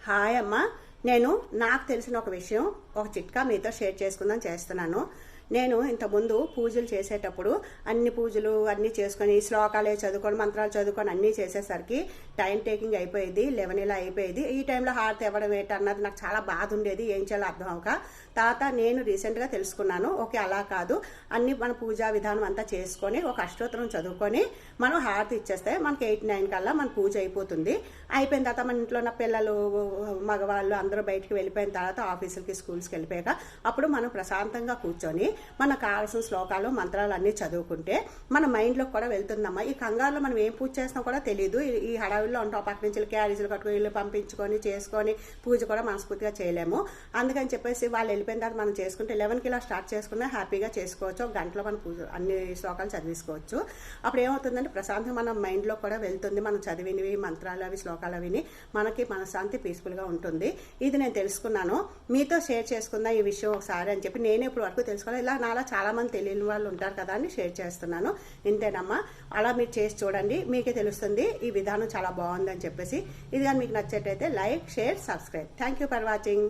Hi అమ్మ. నేను నాకు తెలిసిన ఒక విషయం, ఒక చిట్కా మీతో షేర్ చేసుకుందాం చేస్తున్నాను. నేను ఇంతకుముందు పూజలు చేసేటప్పుడు అన్ని పూజలు అన్నీ చేసుకొని శ్లోకాలే చదువుకొని మంత్రాలు చదువుకొని అన్నీ చేసేసరికి టైం టేకింగ్ అయిపోయేది, 11 ఇలా అయిపోయేది. ఈ టైంలో హారతి ఇవ్వడం ఏంటన్నది నాకు చాలా బాధ ఉండేది, ఏం చేయాలో అర్థం అవక. తర్వాత నేను రీసెంట్గా తెలుసుకున్నాను, ఓకే అలా కాదు, అన్ని మన పూజా విధానం అంతా చేసుకొని ఒక అష్టోత్తరం చదువుకొని మనం హారతి ఇచ్చేస్తే మనకి 8-9 కల్లా మన పూజ అయిపోతుంది. అయిపోయిన తర్వాత మన ఇంట్లో ఉన్న పిల్లలు మగవాళ్ళు అందరూ బయటికి వెళ్ళిపోయిన తర్వాత ఆఫీసులకి స్కూల్స్కి వెళ్ళిపోయాక అప్పుడు మనం ప్రశాంతంగా కూర్చొని మనకు కావాల్సిన శ్లోకాలు మంత్రాలు అన్నీ చదువుకుంటే మన మైండ్లోకి కూడా వెళ్తుందమ్మా. ఈ కంగారులో మనం ఏం పూజ చేస్తాం కూడా తెలియదు. ఈ హడావిల్లో ఉంటాం, పక్క నుంచి క్యారేజీలు కట్టుకొని ఇల్లు పంపించుకొని చేసుకొని పూజ కూడా మనస్ఫూర్తిగా చేయలేము. అందుకని చెప్పేసి వాళ్ళు వెళ్ళిపోయిన తర్వాత మనం చేసుకుంటే 11కి ఇలా స్టార్ట్ చేసుకున్నా హ్యాపీగా చేసుకోవచ్చు. ఒక గంటలో మనం పూజ అన్ని శ్లోకాలు చదివేసుకోవచ్చు. అప్పుడు ఏమవుతుందంటే ప్రశాంతంగా మన మైండ్లో కూడా వెళ్తుంది. మనం చదివినవి మంత్రాలు అవి శ్లోకాలు అవిని మనకి మనశ్శాంతి పీస్ఫుల్గా ఉంటుంది. ఇది నేను తెలుసుకున్నాను, మీతో షేర్ చేసుకుందా ఈ విషయం ఒకసారి అని చెప్పి. నేను ఇప్పుడు వరకు తెలుసుకోవాలి, ఇలా నాలా చాలా మంది తెలియని వాళ్ళు ఉంటారు కదా అని షేర్ చేస్తున్నాను. ఇంతేనమ్మా, అలా మీరు చేసి చూడండి, మీకే తెలుస్తుంది ఈ విధానం చాలా బాగుందని చెప్పేసి. ఇది కానీ మీకు నచ్చేటైతే like, share, subscribe. Thank you for watching.